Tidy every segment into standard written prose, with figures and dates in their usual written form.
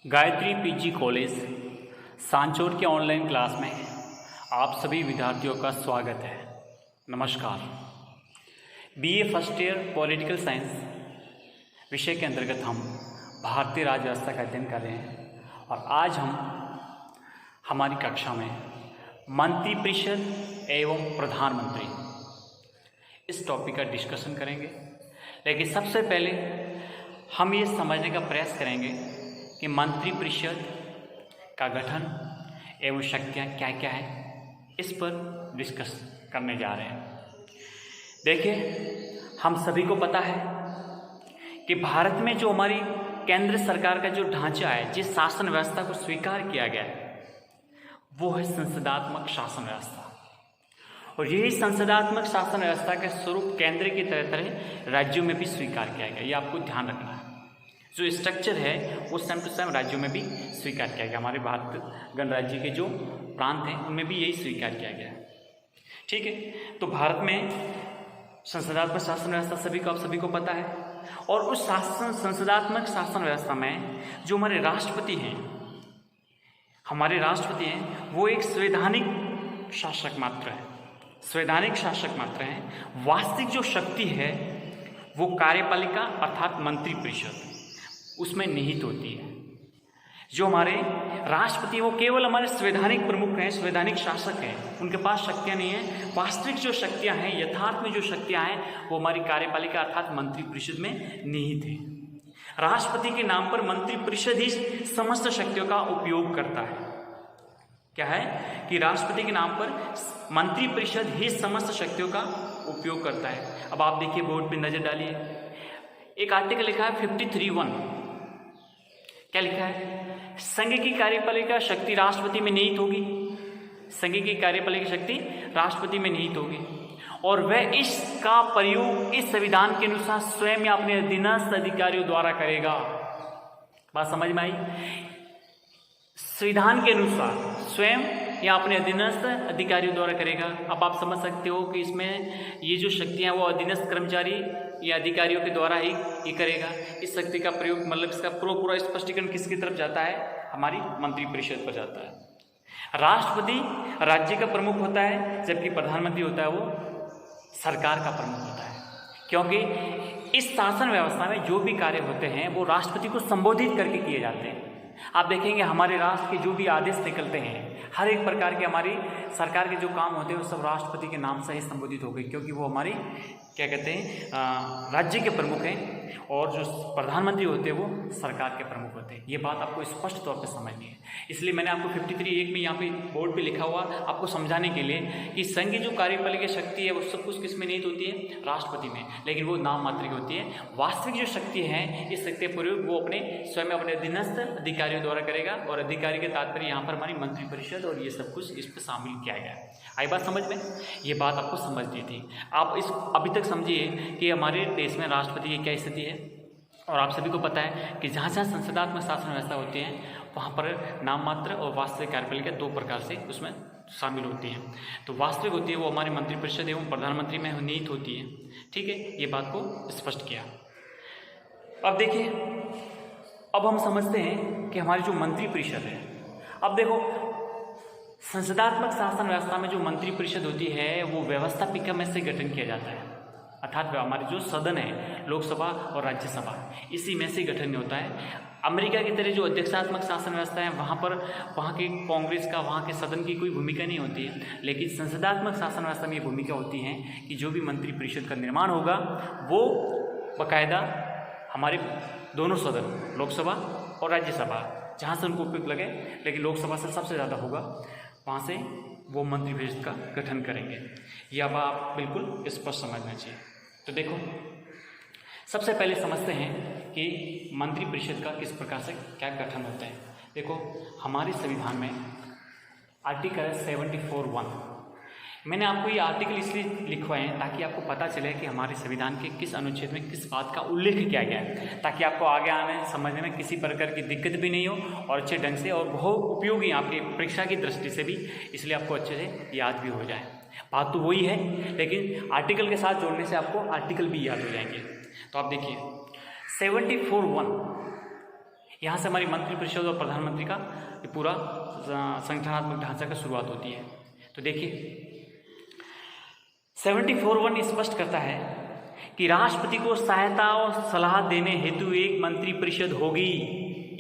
Gayatri PG college Sanchore के online class में आप सभी विद्यार्थियों का स्वागत है। नमस्कार। BA first year political science विषय के अंतर्गत हम भारतीय राज्य व्यवस्था का अध्ययन कर रहे हैं और आज हम हमारी कक्षा में मंत्रिपरिषद एवं प्रधानमंत्री इस टॉपिक का डिस्कशन करेंगे। लेकिन सबसे पहले हम ये समझने का प्रयास करेंगे कि मंत्रिपरिषद का गठन एवं शक्तियाँ क्या क्या हैं, इस पर डिस्कस करने जा रहे हैं। देखिए, हम सभी को पता है कि भारत में जो हमारी केंद्र सरकार का जो ढांचा है, जिस शासन व्यवस्था को स्वीकार किया गया है, वो है संसदात्मक शासन व्यवस्था। और यही संसदात्मक शासन व्यवस्था के स्वरूप केंद्र की तरह तरह राज्यों में भी स्वीकार किया गया। ये आपको ध्यान रखना है। जो स्ट्रक्चर है वो सेम टू सेम राज्यों में भी स्वीकार किया गया। हमारे भारत गणराज्य के जो प्रांत हैं उनमें भी यही स्वीकार किया गया है। ठीक है, तो भारत में संसदात्मक शासन व्यवस्था आप सभी को पता है। और उस संसदात्मक शासन व्यवस्था में जो हमारे राष्ट्रपति हैं वो एक संवैधानिक शासक मात्र है। संवैधानिक शासक मात्र हैं। वास्तविक जो शक्ति है वो कार्यपालिका अर्थात मंत्रिपरिषद उसमें निहित होती है। जो हमारे राष्ट्रपति वो केवल हमारे संवैधानिक प्रमुख हैं, संवैधानिक शासक हैं, उनके पास शक्तियाँ नहीं हैं। वास्तविक जो शक्तियाँ हैं, यथार्थ में जो शक्तियाँ हैं, वो हमारी कार्यपालिका अर्थात मंत्रिपरिषद में निहित है। राष्ट्रपति के नाम पर मंत्रिपरिषद ही समस्त शक्तियों का उपयोग करता है। क्या है कि राष्ट्रपति के नाम पर मंत्रिपरिषद ही समस्त शक्तियों का उपयोग करता है। अब आप देखिए, बोर्ड पे नजर डालिए, एक आर्टिकल लिखा है 53(1). क्या लिखा है? संघ की कार्यपालिका शक्ति राष्ट्रपति में निहित होगी। संघ की कार्यपालिका शक्ति राष्ट्रपति में निहित होगी और वह इसका प्रयोग इस संविधान के अनुसार स्वयं या अपने अधीनस्थ अधिकारियों द्वारा करेगा। बात समझ में आई? संविधान के अनुसार स्वयं या अपने अधीनस्थ अधिकारियों द्वारा करेगा। अब आप समझ सकते हो कि इसमें ये जो शक्तियाँ वो अधीनस्थ कर्मचारी या अधिकारियों के द्वारा ही ये करेगा। इस शक्ति का प्रयोग मतलब इसका पूरा स्पष्टीकरण किसकी तरफ जाता है? हमारी मंत्रिपरिषद पर जाता है। राष्ट्रपति राज्य का प्रमुख होता है, जबकि प्रधानमंत्री होता है वो सरकार का प्रमुख होता है। क्योंकि इस शासन व्यवस्था में जो भी कार्य होते हैं वो राष्ट्रपति को संबोधित करके किए जाते हैं। आप देखेंगे हमारे राष्ट्र के जो भी आदेश निकलते हैं, हर एक प्रकार के हमारी सरकार के जो काम होते हैं वो सब राष्ट्रपति के नाम से ही संबोधित हो गए, क्योंकि वो हमारी क्या कहते हैं राज्य के प्रमुख हैं और जो प्रधानमंत्री होते हैं वो सरकार के प्रमुख होते हैं। ये बात आपको स्पष्ट तौर पे समझनी है। इसलिए मैंने आपको 53(1) में यहाँ पे बोर्ड पे लिखा हुआ आपको समझाने के लिए कि संघ की जो कार्यपालिका शक्ति है वो सब कुछ किस में निहित होती है? राष्ट्रपति में। लेकिन वो नाम मात्र की होती है। वास्तविक जो शक्ति है, इस शक्ति प्रयोग वो अपने स्वयं अपने अधीनस्थ अधिकारियों द्वारा करेगा और अधिकारी के तात्पर्य यहाँ पर हमारी मंत्रिपरिषद और ये सब कुछ इस पर शामिल किया गया है। आई बात समझ में? ये बात आपको समझनी थी। आप इस अभी तक समझिए कि हमारे देश में राष्ट्रपति की क्या स्थिति है। और आप सभी को पता है कि जहाँ जहाँ संसदात्मक शासन व्यवस्था होती है वहाँ पर नाम मात्र और वास्तविक कार्यपालिका दो प्रकार से उसमें शामिल होती हैं। तो वास्तविक होती है वो हमारी मंत्रिपरिषद एवं प्रधानमंत्री में निहित होती है। ठीक है, ये बात को स्पष्ट किया। अब देखिए, अब हम समझते हैं कि हमारी जो मंत्रिपरिषद है, अब देखो संसदात्मक शासन व्यवस्था में जो मंत्रिपरिषद होती है वो व्यवस्थापिका में से गठन किया जाता है। अर्थात हमारे जो सदन है, लोकसभा और राज्यसभा, इसी में से गठन होता है। अमेरिका की तरह जो अध्यक्षात्मक शासन व्यवस्था है वहाँ के कांग्रेस का, वहाँ के सदन की कोई भूमिका नहीं होती है। लेकिन संसदात्मक शासन व्यवस्था में ये भूमिका होती है कि जो भी मंत्रिपरिषद का निर्माण होगा वो बाकायदा हमारे दोनों सदन, लोकसभा और राज्यसभा, जहाँ से उनको उपयुक्त लगे, लेकिन लोकसभा से सबसे ज़्यादा होगा, वहाँ से वो मंत्रिपरिषद का गठन करेंगे। यह अब आप बिल्कुल स्पष्ट समझना चाहिए। तो देखो, सबसे पहले समझते हैं कि मंत्रिपरिषद का किस प्रकार से क्या गठन होता है। देखो, हमारे संविधान में आर्टिकल 74(1), मैंने आपको ये आर्टिकल इसलिए लिखवाए हैं ताकि आपको पता चले कि हमारे संविधान के किस अनुच्छेद में किस बात का उल्लेख किया गया है, ताकि आपको आगे आने समझने में किसी प्रकार की दिक्कत भी नहीं हो और अच्छे ढंग से और बहुत उपयोगी आपकी परीक्षा की दृष्टि से भी, इसलिए आपको अच्छे से याद भी हो जाए। बात तो वही है, लेकिन आर्टिकल के साथ जोड़ने से आपको आर्टिकल भी याद हो जाएंगे। तो आप देखिए 74(1) यहाँ से हमारी मंत्रिपरिषद और प्रधानमंत्री का ये पूरा संगठनात्मक ढांचा का शुरुआत होती है। तो देखिए 74(1) स्पष्ट करता है कि राष्ट्रपति को सहायता और सलाह देने हेतु एक मंत्रिपरिषद होगी।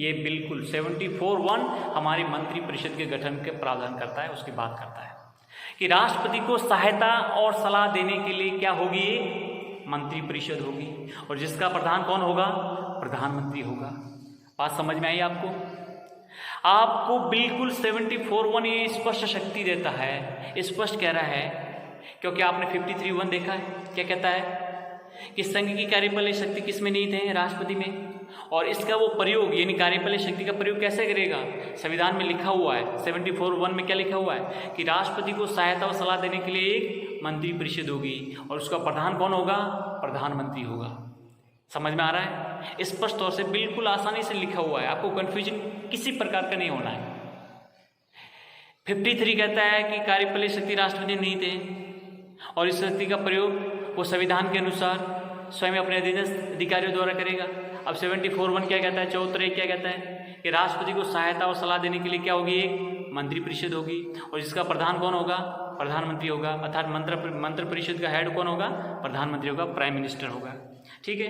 ये बिल्कुल 74(1) हमारी मंत्रिपरिषद के गठन के प्रावधान करता है, उसकी बात करता है कि राष्ट्रपति को सहायता और सलाह देने के लिए क्या होगी, एक मंत्रिपरिषद होगी और जिसका प्रधान कौन होगा, प्रधानमंत्री होगा। बात समझ में आई आपको? आपको बिल्कुल 74(1) ये स्पष्ट शक्ति देता है, स्पष्ट कह रहा है, क्योंकि आपने 53(1) देखा है, क्या कहता है कि संघ की कार्यपालक शक्ति किस में निहित है, राष्ट्रपति में, और इसका वो प्रयोग यानी कार्यपालक शक्ति का प्रयोग कैसे करेगा, संविधान में लिखा हुआ है 74(1) में क्या लिखा हुआ है कि राष्ट्रपति को सहायता और सलाह देने के लिए एक मंत्रिपरिषद होगी और उसका प्रधान कौन होगा, प्रधानमंत्री होगा। समझ में आ रहा है? स्पष्ट तौर से बिल्कुल आसानी से लिखा हुआ है, आपको कंफ्यूजन किसी प्रकार का नहीं होना है। 53 कहता है कि कार्यपालक शक्ति राष्ट्रपति निहित है और इस शक्ति का प्रयोग वो संविधान के अनुसार स्वयं अपने अधीनस्थ अधिकारियों द्वारा करेगा। अब 74(1) क्या कहता है, 74(1) क्या कहता है कि राष्ट्रपति को सहायता और सलाह देने के लिए क्या होगी, एक मंत्रिपरिषद होगी और जिसका प्रधान कौन होगा, प्रधानमंत्री होगा, अर्थात मंत्रिपरिषद का हेड कौन होगा, प्रधानमंत्री होगा, प्राइम मिनिस्टर होगा। ठीक है,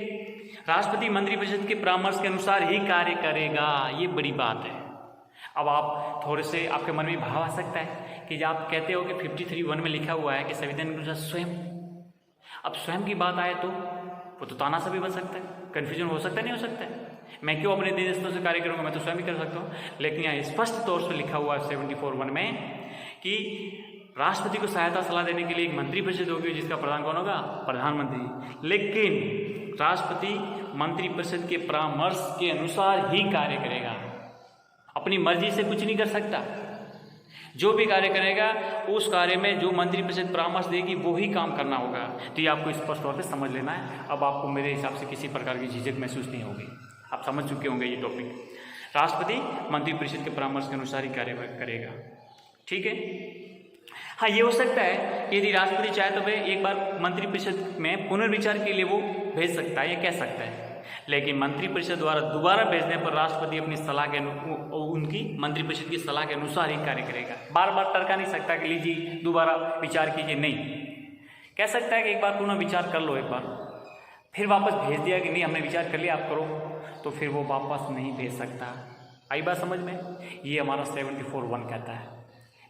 राष्ट्रपति मंत्रिपरिषद के परामर्श के अनुसार ही कार्य करेगा, ये बड़ी बात है। अब आप थोड़े से आपके मन में भाव आ सकता है कि जब आप कहते हो कि 53(1) में लिखा हुआ है कि संविधान के अनुसार स्वयं, अब स्वयं की बात आए तो वो तो तानाशाह भी बन सकता है, कन्फ्यूजन हो सकता है, नहीं हो सकता है, मैं क्यों अपने अधीनस्थों से कार्य करूँगा, मैं तो स्वयं ही कर सकता हूँ। लेकिन यहाँ स्पष्ट तौर से लिखा हुआ है 74(1) में कि राष्ट्रपति को सहायता सलाह देने के लिए एक मंत्रिपरिषद होगी जिसका प्रधान कौन होगा, प्रधानमंत्री। लेकिन राष्ट्रपति मंत्रिपरिषद के परामर्श के अनुसार ही कार्य करेगा, अपनी मर्जी से कुछ नहीं कर सकता। जो भी कार्य करेगा उस कार्य में जो मंत्रिपरिषद परामर्श देगी वो ही काम करना होगा। तो ये आपको स्पष्ट तौर पे समझ लेना है। अब आपको मेरे हिसाब से किसी प्रकार की झिझक महसूस नहीं होगी, आप समझ चुके होंगे ये टॉपिक। राष्ट्रपति मंत्रिपरिषद के परामर्श के अनुसार ही कार्य करेगा। ठीक है, हाँ ये हो सकता है यदि राष्ट्रपति चाहे तो वह एक बार मंत्रिपरिषद में पुनर्विचार के लिए वो भेज सकता है या कह सकता है, लेकिन मंत्रिपरिषद द्वारा दोबारा भेजने पर राष्ट्रपति अपनी सलाह के उनकी मंत्रिपरिषद की सलाह के अनुसार ही कार्य करेगा। बार बार टरका नहीं सकता कि लीजिए दोबारा विचार कीजिए, नहीं कह सकता है कि एक बार पुनः विचार कर लो, एक बार फिर वापस भेज दिया कि नहीं हमने विचार कर लिया आप करो, तो फिर वो वापस नहीं भेज सकता। आई बात समझ में? ये हमारा 74(1) कहता है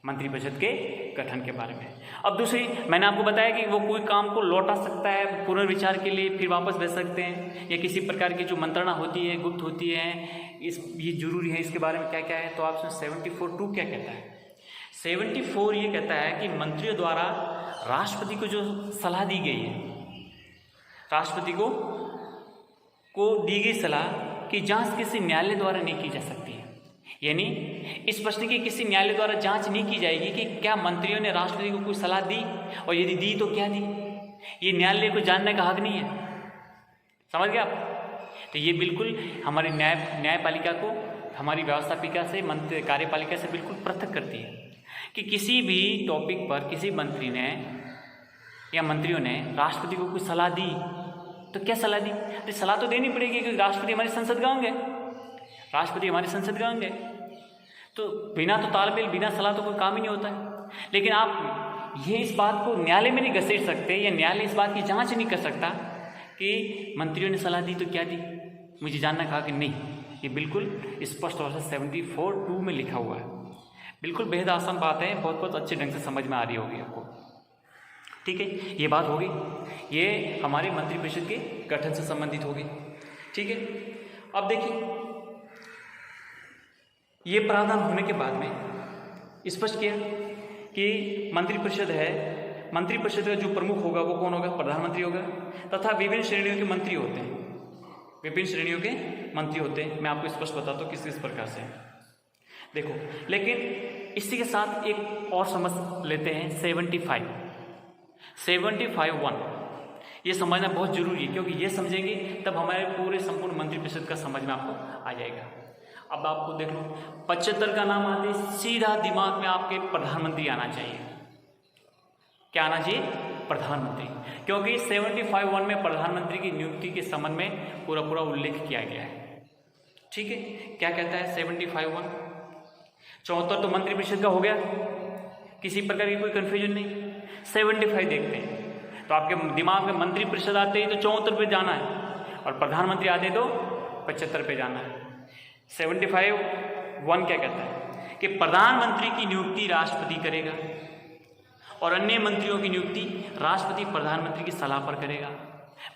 मंत्रिपरिषद के गठन के बारे में। अब दूसरी, मैंने आपको बताया कि वो कोई काम को लौटा सकता है पुनर्विचार के लिए, फिर वापस भेज सकते हैं, या किसी प्रकार की जो मंत्रणा होती है गुप्त होती है, ये जरूरी है, इसके बारे में क्या क्या है। तो आप 74(2) क्या कहता है? 74 ये कहता है कि मंत्रियों द्वारा राष्ट्रपति को जो सलाह दी गई है, राष्ट्रपति को दी गई सलाह की जांच किसी न्यायालय द्वारा नहीं की जा सकती है। यानी इस प्रश्न की किसी न्यायालय द्वारा जांच नहीं की जाएगी कि क्या मंत्रियों ने राष्ट्रपति को कोई सलाह दी, और यदि दी तो क्या दी, ये न्यायालय को जानने का हक नहीं है। समझ गए आप? तो ये बिल्कुल हमारी न्यायपालिका को हमारी व्यवस्थापिका से कार्यपालिका से बिल्कुल पृथक करती है कि किसी भी टॉपिक पर किसी मंत्री ने या मंत्रियों ने राष्ट्रपति को कोई सलाह दी तो क्या सलाह दी, तो सलाह तो देनी पड़ेगी क्योंकि राष्ट्रपति हमारी संसद का अंग है, राष्ट्रपति हमारी संसद का अंग है। तो बिना तो तालमेल, बिना सलाह तो कोई काम ही नहीं होता है। लेकिन आप ये इस बात को न्यायालय में नहीं घसीट सकते, या न्यायालय इस बात की जांच नहीं कर सकता कि मंत्रियों ने सलाह दी तो क्या दी, मुझे जानना कहा कि नहीं। ये बिल्कुल स्पष्ट तौर से 74(2) में लिखा हुआ है। बिल्कुल बेहद आसान बात है, बहुत बहुत अच्छे ढंग से समझ में आ रही होगी आपको। ठीक है, ये बात होगी, ये हमारे मंत्रिपरिषद के गठन से संबंधित होगी। ठीक है, अब देखिए ये प्रावधान होने के बाद में स्पष्ट किया कि मंत्रिपरिषद है, मंत्रिपरिषद का जो प्रमुख होगा वो कौन होगा, प्रधानमंत्री होगा, तथा विभिन्न श्रेणियों के मंत्री होते हैं, विभिन्न श्रेणियों के मंत्री होते हैं। मैं आपको स्पष्ट बताता हूँ किस किस प्रकार से। देखो, लेकिन इसी के साथ एक और समझ लेते हैं 75(1) ये समझना बहुत जरूरी है, क्योंकि ये समझेंगे तब हमारे पूरे संपूर्ण मंत्रिपरिषद का समझ में आपको आ जाएगा। अब आपको देख लो 75 का नाम आते सीधा दिमाग में आपके प्रधानमंत्री आना चाहिए। क्या आना चाहिए? प्रधानमंत्री, क्योंकि 75(1) में प्रधानमंत्री की नियुक्ति के संबंध में पूरा उल्लेख किया गया है। ठीक है, क्या कहता है 75(1)? 74 तो मंत्रिपरिषद का हो गया, किसी प्रकार की कोई कंफ्यूजन नहीं। 75 देखते हैं तो आपके दिमाग में मंत्रिपरिषद आते ही तो 74 पे जाना है और प्रधानमंत्री आते तो 75 पे जाना है। 75(1) क्या कहता है कि प्रधानमंत्री की नियुक्ति राष्ट्रपति करेगा और अन्य मंत्रियों की नियुक्ति राष्ट्रपति प्रधानमंत्री की सलाह पर करेगा।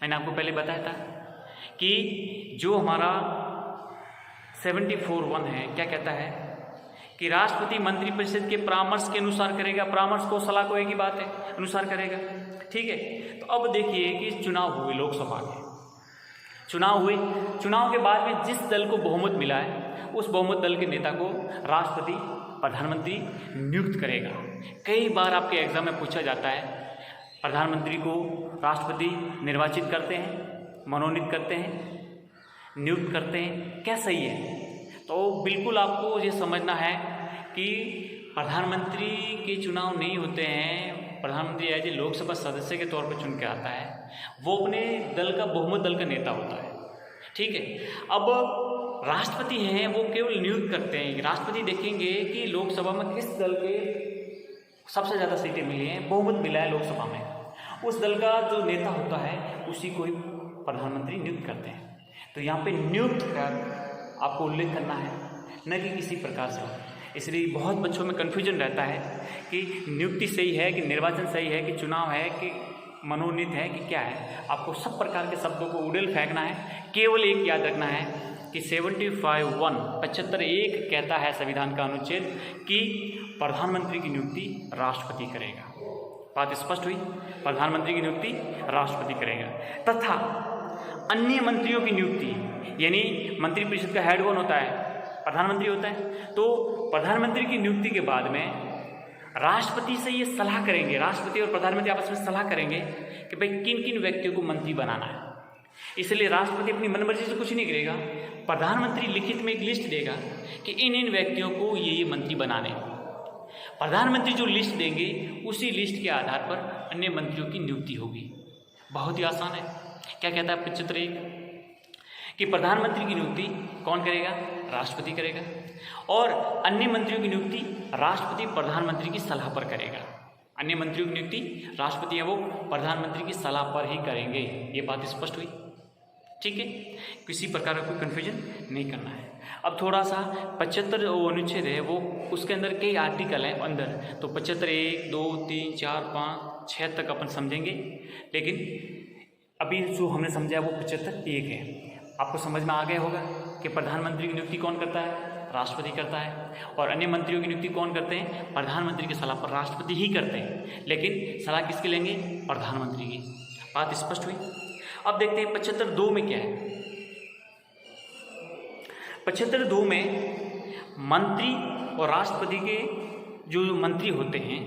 मैंने आपको पहले बताया था कि जो हमारा 74(1) है, क्या कहता है कि राष्ट्रपति मंत्रिपरिषद के परामर्श के अनुसार करेगा। परामर्श को, सलाह को एक ही बात है, अनुसार करेगा। ठीक है, तो अब देखिए कि चुनाव हुए, लोकसभा के चुनाव हुए, चुनाव के बाद में जिस दल को बहुमत मिला है उस बहुमत दल के नेता को राष्ट्रपति प्रधानमंत्री नियुक्त करेगा। कई बार आपके एग्जाम में पूछा जाता है, प्रधानमंत्री को राष्ट्रपति निर्वाचित करते हैं, मनोनीत करते हैं, नियुक्त करते हैं, क्या सही है? तो बिल्कुल आपको ये समझना है कि प्रधानमंत्री के चुनाव नहीं होते हैं। प्रधानमंत्री एज ए लोकसभा सदस्य के तौर पर चुन के आता है, वो अपने दल का, बहुमत दल का नेता होता है। ठीक है, अब राष्ट्रपति हैं वो केवल नियुक्त करते हैं। राष्ट्रपति देखेंगे कि लोकसभा में किस दल के सबसे ज़्यादा सीटें मिली हैं, बहुमत मिला है लोकसभा में, उस दल का जो नेता होता है उसी को ही प्रधानमंत्री नियुक्त करते हैं। तो यहाँ पे नियुक्त कर आपको उल्लेख करना है, न कि किसी प्रकार से हो। इसलिए बहुत बच्चों में कन्फ्यूजन रहता है कि नियुक्ति सही है कि निर्वाचन सही है कि चुनाव है कि मनोनीत है कि क्या है। आपको सब प्रकार के शब्दों को उड़ेल फेंकना है। केवल एक याद रखना है कि 75(1) 75(1) कहता है संविधान का अनुच्छेद कि प्रधानमंत्री की नियुक्ति राष्ट्रपति करेगा। बात स्पष्ट हुई, प्रधानमंत्री की नियुक्ति राष्ट्रपति करेगा तथा अन्य मंत्रियों की नियुक्ति, यानी मंत्रिपरिषद का हेड कौन होता है? प्रधानमंत्री होता है। तो प्रधानमंत्री की नियुक्ति के बाद में राष्ट्रपति से ये सलाह करेंगे, राष्ट्रपति और प्रधानमंत्री आपस में सलाह करेंगे कि भाई किन किन व्यक्तियों को मंत्री बनाना है। इसलिए राष्ट्रपति अपनी मनमर्जी से कुछ नहीं करेगा, प्रधानमंत्री लिखित में एक लिस्ट देगा कि इन इन व्यक्तियों को ये मंत्री बनाने। प्रधानमंत्री जो लिस्ट देंगे उसी लिस्ट के आधार पर अन्य मंत्रियों की नियुक्ति होगी। बहुत ही आसान है। क्या कहता है 75(1) कि प्रधानमंत्री की नियुक्ति कौन करेगा? राष्ट्रपति करेगा और अन्य मंत्रियों की नियुक्ति राष्ट्रपति प्रधानमंत्री की सलाह पर करेगा। अन्य मंत्रियों की नियुक्ति राष्ट्रपति है वो प्रधानमंत्री की सलाह पर ही करेंगे। ये बात स्पष्ट हुई, ठीक है, किसी प्रकार का कोई कन्फ्यूजन नहीं करना है। अब थोड़ा सा 75 अनुच्छेद है वो, उसके अंदर कई आर्टिकल हैं अंदर, तो 75(1), 2, 3, 4, 5, 6 तक अपन समझेंगे, लेकिन अभी जो हमने समझा वो 75(1) है। आपको समझ में आ गया होगा कि प्रधानमंत्री की नियुक्ति कौन करता है? राष्ट्रपति करता है और अन्य मंत्रियों की नियुक्ति कौन करते हैं? प्रधानमंत्री की सलाह पर राष्ट्रपति ही करते हैं, लेकिन सलाह किसकी लेंगे? प्रधानमंत्री की। बात स्पष्ट हुई। अब देखते हैं 75(2) में क्या है। 75(2) में मंत्री और राष्ट्रपति के जो मंत्री होते हैं,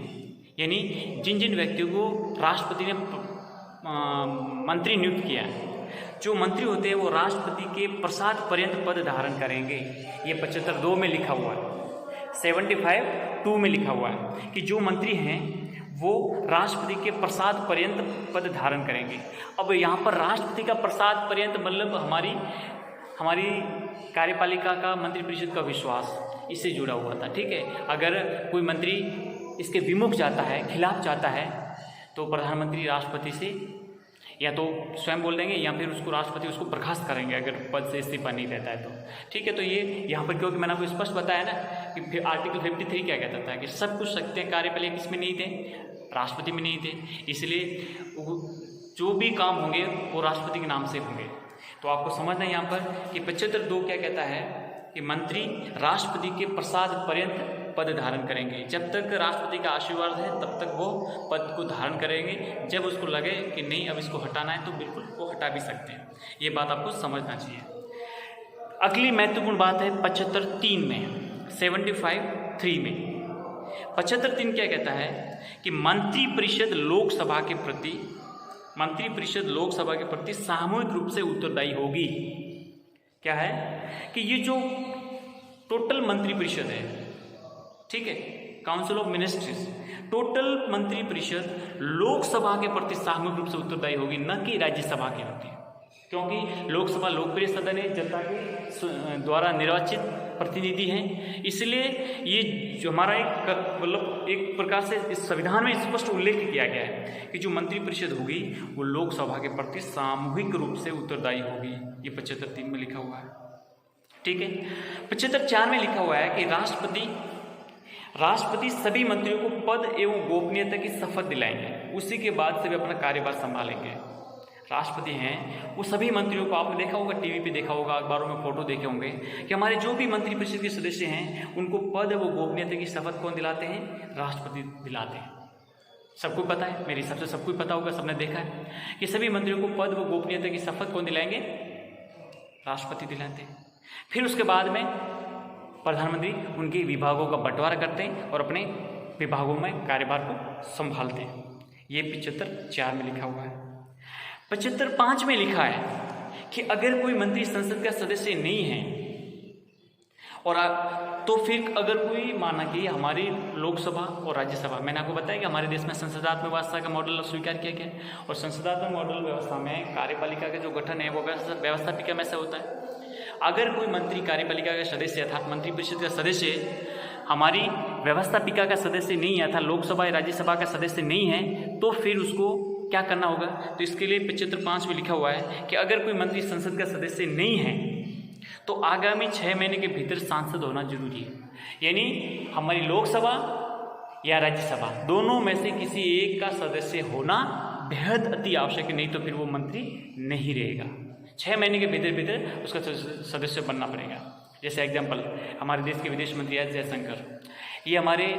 यानी जिन जिन व्यक्तियों को राष्ट्रपति ने मंत्री नियुक्त किया है, जो मंत्री होते हैं वो राष्ट्रपति के प्रसाद पर्यंत पद धारण करेंगे। ये 75(2) में लिखा हुआ है। 75(2) में लिखा हुआ है कि जो मंत्री हैं वो राष्ट्रपति के प्रसाद पर्यंत पद धारण करेंगे। अब यहाँ पर राष्ट्रपति का प्रसाद पर्यंत मतलब हमारी कार्यपालिका का मंत्रिपरिषद का विश्वास इससे जुड़ा हुआ था। ठीक है, अगर कोई मंत्री इसके विमुख जाता है, खिलाफ जाता है, तो प्रधानमंत्री राष्ट्रपति से या तो स्वयं बोल देंगे या फिर उसको राष्ट्रपति उसको बर्खास्त करेंगे अगर पद से इस्तीफा नहीं देता है तो। ठीक है, तो ये यहाँ पर क्योंकि मैंने आपको स्पष्ट बताया ना कि फिर आर्टिकल 53 क्या कहता था कि सब कुछ शक्तियाँ कार्यपालिका किसमें नहीं थे? राष्ट्रपति में नहीं थे। इसलिए जो भी काम होंगे वो राष्ट्रपति के नाम से होंगे। तो आपको समझना है यहाँ पर कि 75(2) क्या कहता है कि मंत्री राष्ट्रपति के प्रसाद पर्यंत पद धारण करेंगे। जब तक राष्ट्रपति का आशीर्वाद है तब तक वो पद को धारण करेंगे। जब उसको लगे कि नहीं अब इसको हटाना है तो बिल्कुल वो हटा भी सकते हैं। ये बात आपको समझना चाहिए। अगली महत्वपूर्ण बात है 75(3) में, 75(3) में 75(3) क्या कहता है कि मंत्रिपरिषद लोकसभा के प्रति सामूहिक रूप से उत्तरदायी होगी। क्या है कि ये जो टोटल मंत्रिपरिषद है, ठीक है, काउंसिल ऑफ मिनिस्ट्रीज, टोटल मंत्रिपरिषद लोकसभा के प्रति सामूहिक रूप से उत्तरदायी होगी, न कि राज्यसभा की होती है। क्योंकि लोकसभा लोकप्रिय सदन है, जनता के द्वारा निर्वाचित प्रतिनिधि हैं, इसलिए ये जो हमारा एक मतलब एक प्रकार से इस संविधान में स्पष्ट उल्लेख किया गया है कि जो मंत्रिपरिषद होगी वो लोकसभा के प्रति सामूहिक रूप से उत्तरदायी होगी। ये 75(3) में लिखा हुआ है। ठीक है। 75(4) में लिखा हुआ है कि राष्ट्रपति सभी मंत्रियों को पद एवं गोपनीयता की शपथ दिलाएंगे, उसी के बाद से वे अपना कार्यभार संभालेंगे। राष्ट्रपति हैं वो सभी मंत्रियों को, आपने देखा होगा, टीवी पे देखा होगा, अखबारों में फोटो देखे होंगे कि हमारे जो भी मंत्रिपरिषद के सदस्य हैं उनको पद व गोपनीयता की शपथ कौन दिलाते हैं? राष्ट्रपति दिलाते हैं। सबको पता है, मेरे हिसाब से सबको पता होगा, सबने देखा है कि सभी मंत्रियों को पद व गोपनीयता की शपथ कौन दिलाएंगे? राष्ट्रपति दिलाते हैं। फिर उसके बाद में प्रधानमंत्री उनके विभागों का बंटवारा करते हैं और अपने विभागों में कार्यभार को संभालते हैं। ये 75(4) में लिखा हुआ है। 75(5) में लिखा है कि अगर कोई मंत्री संसद का सदस्य नहीं है और तो फिर अगर कोई माना कि हमारी लोकसभा और राज्यसभा, मैंने आपको बताया कि हमारे देश में संसदात्मक व्यवस्था का मॉडल स्वीकार किया गया और संसदात्मक मॉडल व्यवस्था में कार्यपालिका का जो गठन है वो व्यवस्थापिका में से होता है। अगर कोई मंत्री कार्यपालिका का सदस्य अर्थात मंत्रिपरिषद का सदस्य हमारी व्यवस्थापिका का सदस्य नहीं है अर्थात लोकसभा या राज्यसभा का सदस्य नहीं है तो फिर उसको क्या करना होगा? तो इसके लिए 75(5) में लिखा हुआ है कि अगर कोई मंत्री संसद का सदस्य नहीं है तो आगामी 6 महीने के भीतर सांसद होना जरूरी है। यानी हमारी लोकसभा या राज्यसभा दोनों में से किसी एक का सदस्य होना बेहद अति आवश्यक है, नहीं तो फिर वो मंत्री नहीं रहेगा। 6 महीने के भीतर उसका सदस्य बनना पड़ेगा। जैसे एग्जाम्पल, हमारे देश के विदेश मंत्री है जयशंकर, ये हमारे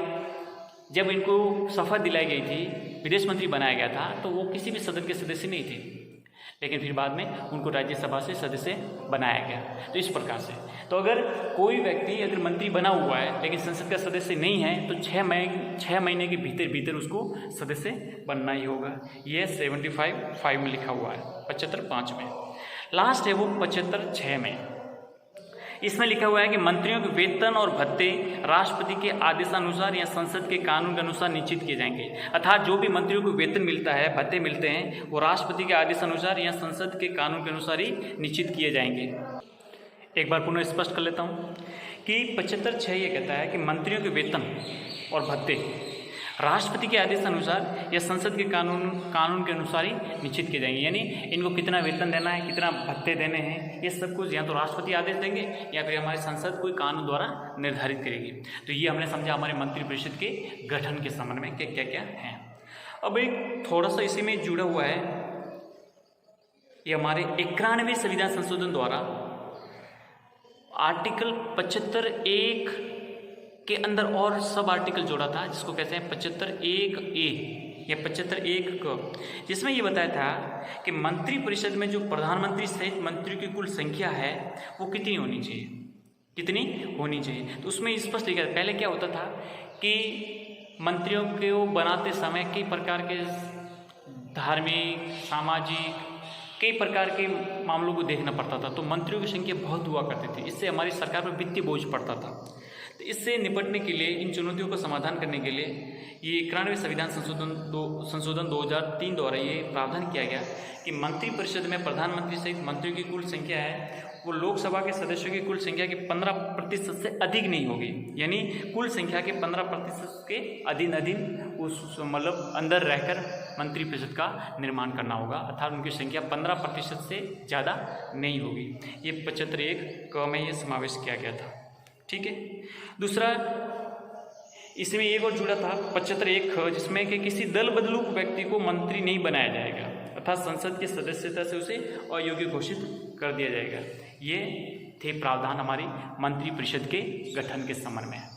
जब इनको शपथ दिलाई गई थी, विदेश मंत्री बनाया गया था, तो वो किसी भी सदन के सदस्य नहीं थे, लेकिन फिर बाद में उनको राज्यसभा से सदस्य बनाया गया। तो इस प्रकार से तो अगर कोई व्यक्ति अगर मंत्री बना हुआ है लेकिन संसद का सदस्य नहीं है तो 6 महीने के भीतर उसको सदस्य बनना ही होगा। ये 75(5) में लिखा हुआ है। 75(5) में लास्ट है वो 75(6) में, इसमें लिखा हुआ है कि मंत्रियों के वेतन और भत्ते राष्ट्रपति के आदेशानुसार या संसद के कानून के अनुसार निश्चित किए जाएंगे। अर्थात जो भी मंत्रियों को वेतन मिलता है, भत्ते मिलते हैं, वो राष्ट्रपति के आदेशानुसार या संसद के कानून के अनुसार ही निश्चित किए जाएंगे। एक बार पुनः स्पष्ट कर लेता हूँ कि 75(6) ये कहता है कि मंत्रियों के वेतन और भत्ते राष्ट्रपति के आदेशानुसार या संसद के कानून के अनुसार ही निश्चित किए जाएंगे। यानी इनको कितना वेतन देना है, कितना भत्ते देने हैं, ये सब कुछ या तो राष्ट्रपति आदेश देंगे या फिर हमारी संसद कोई कानून द्वारा निर्धारित करेगी। तो ये हमने समझा हमारे मंत्रिपरिषद के गठन के संबंध में क्या क्या हैं। अब एक थोड़ा सा इसी में जुड़ा हुआ है, ये हमारे 91वें संविधान संशोधन द्वारा आर्टिकल 75(1) के अंदर और सब आर्टिकल जोड़ा था जिसको कहते हैं 75(1)(a) या 75(1) क, जिसमें ये बताया था कि मंत्रिपरिषद में जो प्रधानमंत्री सहित मंत्रियों की कुल संख्या है वो कितनी होनी चाहिए। तो उसमें स्पष्ट लिखा था। पहले क्या होता था कि मंत्रियों को बनाते समय कई प्रकार के धार्मिक, सामाजिक, कई प्रकार के मामलों को देखना पड़ता था, तो मंत्रियों की संख्या बहुत हुआ करती थी। इससे हमारी सरकार पर वित्तीय बोझ पड़ता था। तो इससे निपटने के लिए, इन चुनौतियों का समाधान करने के लिए ये 91वें संविधान संशोधन 2003 द्वारा ये प्रावधान किया गया कि मंत्रिपरिषद में प्रधानमंत्री सहित मंत्रियों की कुल संख्या है वो लोकसभा के सदस्यों की कुल संख्या के 15% से अधिक नहीं होगी। यानी कुल संख्या के 15% के अधीन उस मतलब अंदर रहकर मंत्रिपरिषद का निर्माण करना होगा, अर्थात उनकी संख्या 15% से ज़्यादा नहीं होगी। ये 75(1) क में ये समावेश किया गया था। ठीक है। दूसरा इसमें एक और जुड़ा था 75(1) ख, जिसमें कि किसी दल बदलू व्यक्ति को मंत्री नहीं बनाया जाएगा, अर्थात संसद की सदस्यता से उसे अयोग्य घोषित कर दिया जाएगा। ये थे प्रावधान हमारी मंत्रिपरिषद के गठन के संबंध में।